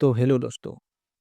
तो हेलो दोस्तों।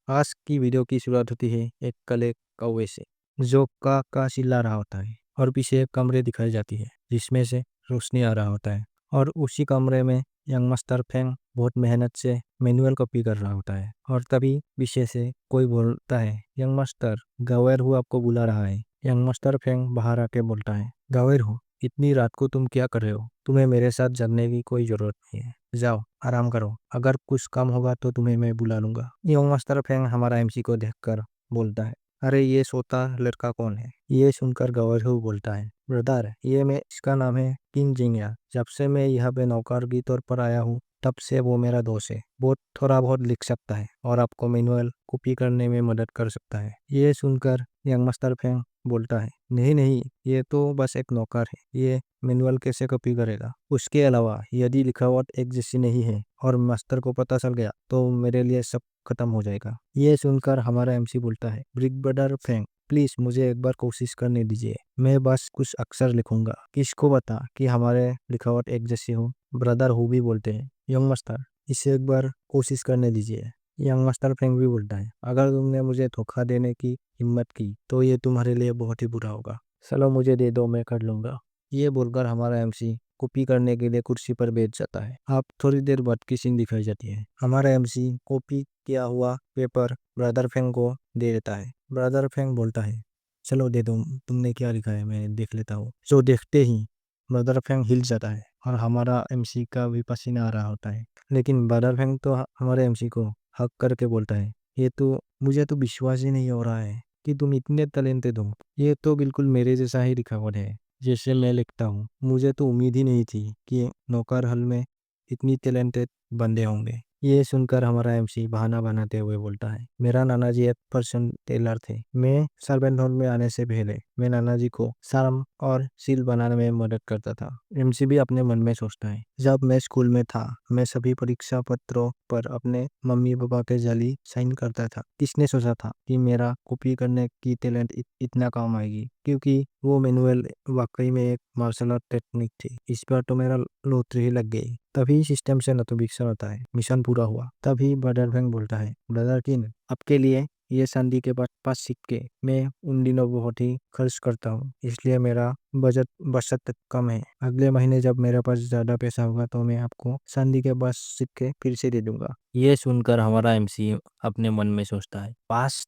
आज की वीडियो की शुरुआत होती है एक काले कौवे से जो का चिल्ला रहा होता है और पीछे एक कमरे दिखाई जाती है जिसमें से रोशनी आ रहा होता है और उसी कमरे में यंग मास्टर फेंग बहुत मेहनत से मैनुअल कॉपी कर रहा होता है। और तभी पीछे से कोई बोलता है, यंग मास्टर गावेर हु आपको बुला रहा है। यंग मास्टर फेंग बाहर आके बोलता है, गावेर हु इतनी रात को तुम क्या कर रहे हो? तुम्हें मेरे साथ जाने की कोई जरूरत नहीं है, जाओ आराम करो, अगर कुछ काम होगा तो तुम्हें मैं बुला लूंगा। यंग मास्टर फेंग हमारा एमसी को देखकर बोलता है, अरे ये सोता लड़का कौन है? ये सुनकर गवर्नर बोलता है, ब्रदर ये मैं, इसका नाम है किंग जिंगया। जब से मैं यहाँ पे नौकर के तौर पर आया हूँ तब से वो मेरा दोस्त है। बहुत थोड़ा बहुत लिख सकता है और आपको मैनुअल कॉपी करने में मदद कर सकता है। ये सुनकर यंग मास्टर फेंग बोलता है, नहीं नहीं, ये तो बस एक नौकर है, ये मैनुअल कैसे कॉपी करेगा? उसके अलावा यदि लिखावट एक जैसी नहीं है और मास्टर को पता चल गया तो मेरे लिए सब खत्म हो जाएगा। ये सुनकर हमारा एमसी बोलता है, बिग ब्रदर फेंग प्लीज मुझे एक बार कोशिश करने दीजिए, मैं बस कुछ अक्षर लिखूंगा, किसको बता कि हमारे लिखावट एक जैसी हो। ब्रदर हु भी बोलते हैं, यंग मास्टर इसे एक बार कोशिश करने दीजिए। यंग मास्टर फ्रेंक भी बोलता है, अगर तुमने मुझे धोखा देने की हिम्मत की तो ये तुम्हारे लिए बहुत ही बुरा होगा। चलो मुझे दे दो, मैं कर लूंगा। ये बोलकर हमारा एमसी कॉपी करने के लिए कुर्सी पर बैठ जाता है। आप थोड़ी देर बाद की सीन दिखाई जाती है। हमारा एमसी कॉपी किया हुआ पेपर ब्रदर फेंग को दे देता है। ब्रदर फेंग बोलता है, चलो दे दो, तुमने क्या लिखा है मैं देख लेता हूँ। जो देखते ही ब्रदर फेंग हिल जाता है और हमारा एमसी का भी पसीना आ रहा होता है। लेकिन ब्रदर फेंग तो हमारे एमसी को हक करके बोलता है, ये तो मुझे तो विश्वास ही नहीं हो रहा है कि तुम इतने टैलेंटेड हो। ये तो बिल्कुल मेरे जैसा ही लिखावट है जैसे मैं लिखता हूँ। मुझे तो उम्मीद ही नहीं थी कि नौकर हल में इतनी टैलेंटेड बंदे होंगे। ये सुनकर हमारा एमसी बहाना बनाते हुए बोलता है, मेरा नाना जी एक पर्सन टेलर थे। मैं सर्वेंट होम में आने से पहले मैं नाना जी को शार्म और सील बनाने में मदद करता था। एमसी भी अपने मन में सोचता है, जब मैं स्कूल में था मैं सभी परीक्षा पत्रों पर अपने मम्मी पापा के जाली साइन करता था। किसने सोचा था कि मेरा कॉपी करने की टैलेंट इतना काम आएगी, क्योंकि वो मैनुअल वाकई में एक मार्शल आर्ट टेक्निक थी। इस बार तो मेरा लॉटरी ही लग गई। तभी सिस्टम से नोटिफिकेशन होता है, मिशन पूरा हुआ। तभी ब्रदर फेंग बोलता है, ब्रदर किन आपके लिए ये चांदी के बाद 5 सिक्के मैं उन दिनों बहुत ही खर्च करता हूँ, इसलिए मेरा बचत कम है। अगले महीने जब मेरे पास ज्यादा पैसा होगा तो मैं आपको चांदी के 5 सिक्के फिर से दे दूंगा। ये सुनकर हमारा एमसी अपने मन में सोचता है, 5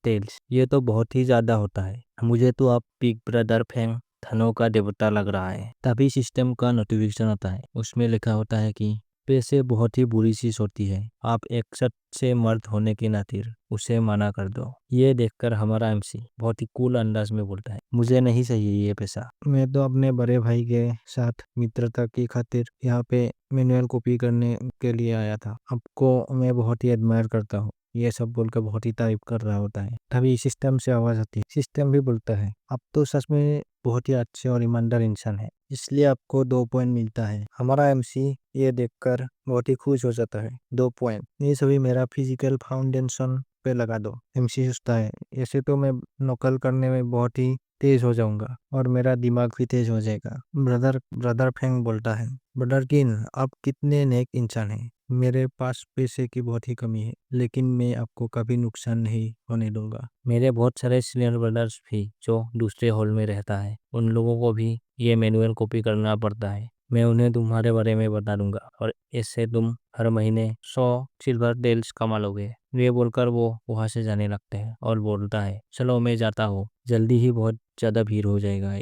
टेल्स ये तो बहुत ही ज्यादा होता है। मुझे तो आप बिग ब्रदर फेंग धनों का देवता लग रहा है। तभी सिस्टम का नोटिफिकेशन आता है, उसमें लिखा होता है कि पैसे बहुत ही बुरी चीज होती है, आप एक सच्चे मर्द होने के नाते उसे मना कर दो। ये देखकर हमारा एमसी बहुत ही कूल अंदाज में बोलता है, मुझे नहीं चाहिए ये पैसा, मैं तो अपने बड़े भाई के साथ मित्रता की खातिर यहाँ पे मैनुअल कॉपी करने के लिए आया था। आपको मैं बहुत ही एडमायर करता हूँ। ये सब बोलकर बहुत ही तारीफ कर रहा होता है। तभी सिस्टम से आवाज आती है। सिस्टम भी बोलता है, आप तो सच में बहुत ही अच्छे और ईमानदार इंसान है, इसलिए आपको 2 पॉइंट मिलता है। हमारा एमसी ये देखकर बहुत ही खुश हो जाता है। 2 पॉइंट, ये सभी मेरा फिजिकल फाउंडेशन पे लगा दो। एमसी सोचता है, ऐसे तो मैं नकल करने में बहुत ही तेज हो जाऊंगा और मेरा दिमाग भी तेज हो जाएगा। ब्रदर फेंग बोलता है, ब्रदर किन आप कितने नेक इंसान हैं। मेरे पास पैसे की बहुत ही कमी है, लेकिन मैं आपको कभी नुकसान नहीं होने दूंगा। मेरे बहुत सारे सीनियर ब्रदर्स भी जो दूसरे हॉल में रहता है, उन लोगों को भी ये मैनुअल कॉपी करना पड़ता है। मैं उन्हें तुम्हारे बारे में बता दूंगा और इससे तुम हर महीने 100 सिल्वर टेल्स कमा लोगे। ये बोलकर वो वहां से जाने लगते हैं और बोलता है, चलो मैं जाता हूँ, जल्दी ही बहुत ज्यादा भीड़ हो जाएगा।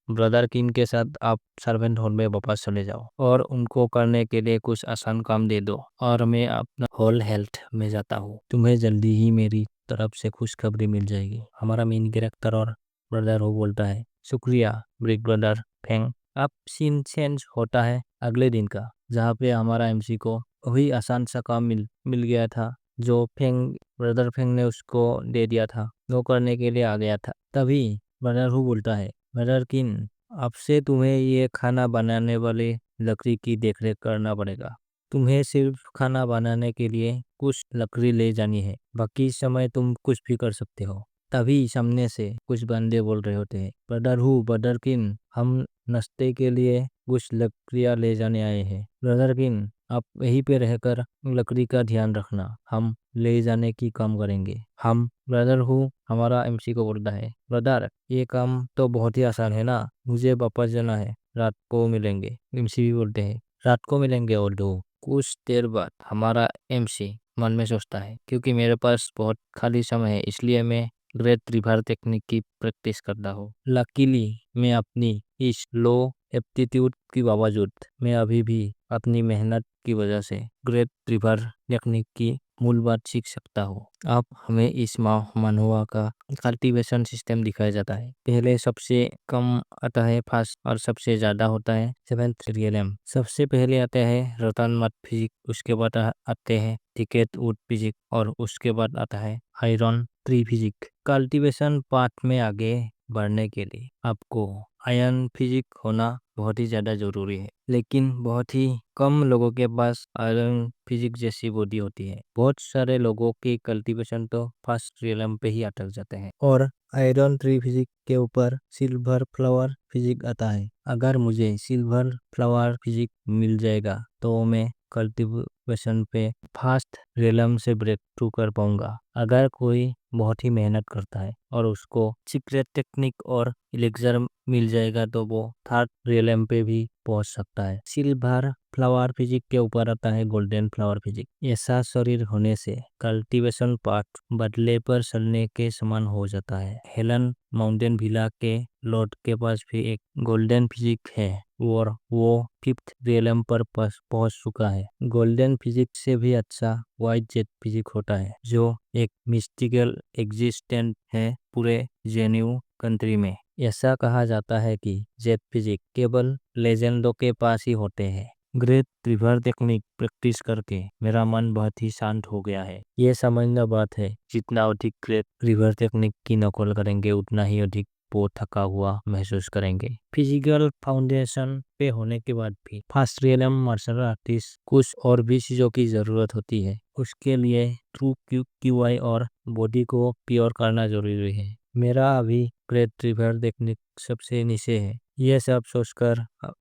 ब्रदर किन के साथ आप सर्वेंट हॉल में वापस चले जाओ और उनको करने के लिए कुछ आसान काम दे दो और मैं अपना होल हेल्थ में जाता हूँ। तुम्हें जल्दी ही मेरी तरफ से खुशखबरी मिल जाएगी। हमारा मेन कैरेक्टर और ब्रदर हो बोलता है, शुक्रिया बिग ब्रदर फेंग। अब सीन चेंज होता है अगले दिन का, जहाँ पे हमारा एमसी को वही आसान सा काम मिल गया था जो ब्रदर फेंग ने उसको दे दिया था। वो करने के लिए आ गया था। तभी ब्रदर हु बोलता है, ब्रदर किन अब से तुम्हें ये खाना बनाने वाले लकड़ी की देखरेख करना पड़ेगा। तुम्हें सिर्फ खाना बनाने के लिए कुछ लकड़ी ले जानी है, बाकी समय तुम कुछ भी कर सकते हो। तभी सामने से कुछ बंदे बोल रहे होते हैं, ब्रदर किन हम नाश्ते के लिए कुछ लकड़ियाँ ले जाने आए हैं। ब्रदर किन, आप यहीं पे रहकर लकड़ी का ध्यान रखना, हम ले जाने की काम करेंगे। हम ब्रदर हूँ, हमारा एमसी को बोलता है। ब्रदर, ये काम तो बहुत ही आसान है ना, मुझे वापस जाना है, रात को मिलेंगे। एमसी भी बोलते हैं, रात को मिलेंगे। और दो कुछ देर बाद हमारा एमसी मन में सोचता है, क्योंकि मेरे पास बहुत खाली समय है, इसलिए मैं ग्रेट रिवर टेक्निक की प्रैक्टिस करता हूँ। लकीली मैं अपनी इस लो एप्टीट्यूड की बावजूद मैं अभी भी अपनी मेहनत की वजह से ग्रेट रिवर टेक्निक की मूल बात सीख सकता हूँ। अब हमें इस मनहुआ का कल्टीवेशन सिस्टम दिखाया जाता है। पहले सबसे कम आता है फास्ट और सबसे ज्यादा होता है सेवेंथ रियलम। सबसे पहले आते हैं रतन मत फिजिक, उसके बाद आते हैं टिकेट वुड फिजिक और उसके बाद आता है iron tree physique. Cultivation part में आगे बढ़ने के लिए आपको आयरन फिजिक होना बहुत ही ज़्यादा ज़रूरी है, लेकिन बहुत ही कम लोगों के पास आयरन फिजिक जैसी बॉडी होती है। बहुत सारे लोगों की कल्टीवेशन तो फर्स्ट रियलम पे ही अटक जाते हैं और आयरन ट्री फिजिक के ऊपर सिल्वर फ्लावर फिजिक आता है। अगर मुझे सिल्वर फ्लावर फिजिक मिल जाएगा तो मैं कल्टीवेशन पे फास्ट रियलम से ब्रेक थ्रू कर पाऊंगा। अगर कोई बहुत ही मेहनत करता है और उसको सीक्रेट टेक्निक और इलेक्जर मिल जाएगा तो वो थर्ड रियलम पे भी पहुंच सकता है। सिल्वर फ्लावर फिजिक के ऊपर आता है गोल्डन फ्लावर फिजिक। ऐसा शरीर होने से कल्टीवेशन पार्ट बदले पर चलने के समान हो जाता है। हेलन माउंटेन विला के लॉर्ड के पास भी एक गोल्डन फिजिक है और वो फिफ्थ रियलम पर पहुंच चुका है। गोल्डन फिजिक से भी अच्छा व्हाइट जेट फिजिक होता है, जो एक मिस्टिकल एग्जिस्टेंट है पूरे जेन्यू कंट्री में। ऐसा कहा जाता है कि जेट फिजिक केवल लेजेंडों के पास ही होते हैं। ग्रेट रिवर टेक्निक प्रैक्टिस करके मेरा मन बहुत ही शांत हो गया है। ये समझना बात है, जितना अधिक ग्रेट रिवर टेक्निक की नकल करेंगे उतना ही अधिक वो थका हुआ महसूस करेंगे। फिजिकल फाउंडेशन पे होने के बाद भी फास्ट रियलम मार्शल आर्टिस्ट कुछ और भी चीजों की जरूरत होती है। उसके लिए ट्रू क्यूआई और बॉडी को प्योर करना जरूरी है। मेरा अभी ग्रेट रिवर टेक्निक सबसे नीचे है। ये सब सोचकर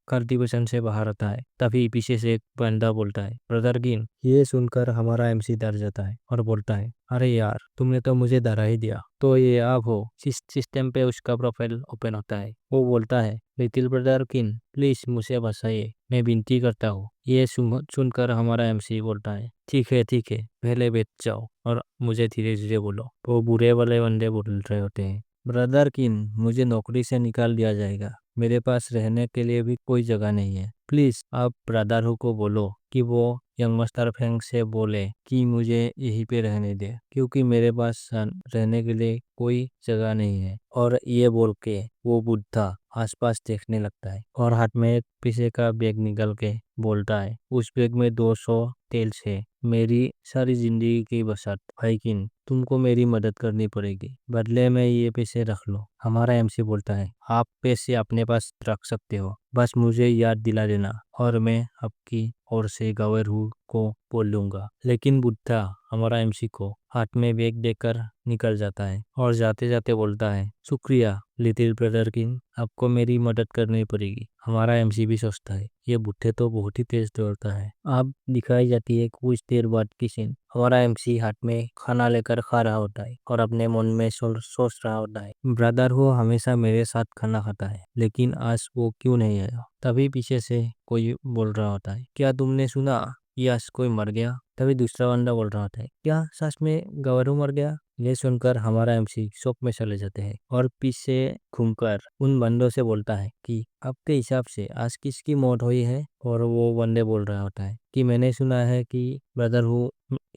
कल्टीवेशन से बाहर आता है। तभी पीछे से एक बंदा बोलता है, ब्रदर गिन। ये सुनकर हमारा एमसी डर जाता है और बोलता है, अरे यार, तुमने तो मुझे डरा ही दिया। तो ये आप हो। सिस्टम पे उसका प्रोफाइल ओपन होता है। वो बोलता है, लिटिल ब्रदर किन, प्लीज मुझे बचाइए, मैं विनती करता हूँ। ये सुनकर हमारा एमसी बोलता है, ठीक है, पहले बैठ जाओ और मुझे धीरे धीरे बोलो। वो बुरे वाले बंदे बोल रहे होते हैं, ब्रदर किन, मुझे नौकरी से निकाल दिया जाएगा, मेरे पास रहने के लिए भी कोई जगह नहीं है। प्लीज आप ब्रदर को बोलो कि वो यंग मास्टर फेंग से बोले कि मुझे यहीं पे रहने दे, क्योंकि मेरे पास रहने के लिए कोई जगह नहीं है। और ये बोल के वो बुढ़ा आसपास देखने लगता है और हाथ में एक पीछे का बैग निकल के बोलता है, उस बैग में 200 टेल्स है, मेरी सारी जिंदगी की बचत। भाई किन, तुमको मेरी मदद करनी पड़ेगी, बदले में ये पैसे रख लो। हमारा एमसी बोलता है, आप पैसे अपने पास रख सकते हो, बस मुझे याद दिला देना और मैं आपकी ओर से गवर्नर को बोल लूंगा। लेकिन बुद्धा हमारा एमसी को हाथ में बैग देकर निकल जाता है और जाते जाते बोलता है, शुक्रिया लिटिल ब्रदर किंग, आपको मेरी मदद करनी पड़ेगी। हमारा एमसी भी सोचता है, ये बुढ़े तो बहुत ही तेज दौड़ता है। अब दिखाई जाती है कुछ देर बाद की सीन। हमारा एमसी हाथ में खाना लेकर खा रहा होता है और अपने मन में सोच रहा होता है, ब्रदर वो हमेशा मेरे साथ खाना खाता है, लेकिन आज वो क्यों नहीं आया। तभी पीछे से कोई बोल रहा होता है, क्या तुमने सुना, ये आज कोई मर गया। तभी दूसरा बंदा बोल रहा होता है, क्या सच में गवरू मर गया। ये सुनकर हमारा एमसी शॉक में चले जाते हैं और पीछे घूमकर उन बंदों से बोलता है कि आपके हिसाब से आज किसकी मौत हुई है। और वो बंदे बोल रहा होता है कि मैंने सुना है कि brother who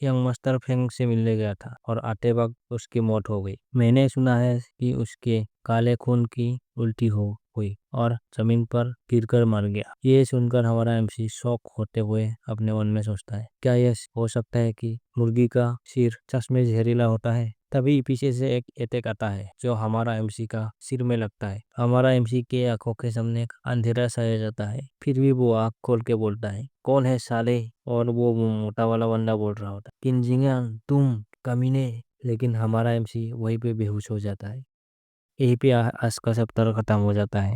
young master Feng से मिलने गया था और आते वक्त उसकी मौत हो गई। मैंने सुना है कि उसके काले खून की उल्टी हो हुई और जमीन पर गिरकर मर गया। ये सुनकर हमारा एमसी शॉक होते हुए अपने मन में सोचता है, क्या यह हो सकता है कि मुर्गी का सिर सच में जहरीला होता है। तभी पीछे से एक अटैक आता है जो हमारा एमसी का सिर में लगता है। हमारा एमसी के आंखों के सामने एक अंधेरा छाया जाता है। फिर भी वो आंख खोल के बोलता है, कौन है साले। और वो मोटा वाला बंदा बोल रहा होता है, किंजिंगान तुम कमीने। लेकिन हमारा एमसी वहीं पे बेहोश हो जाता है। यहीं पे आज का चैप्टर खत्म हो जाता है।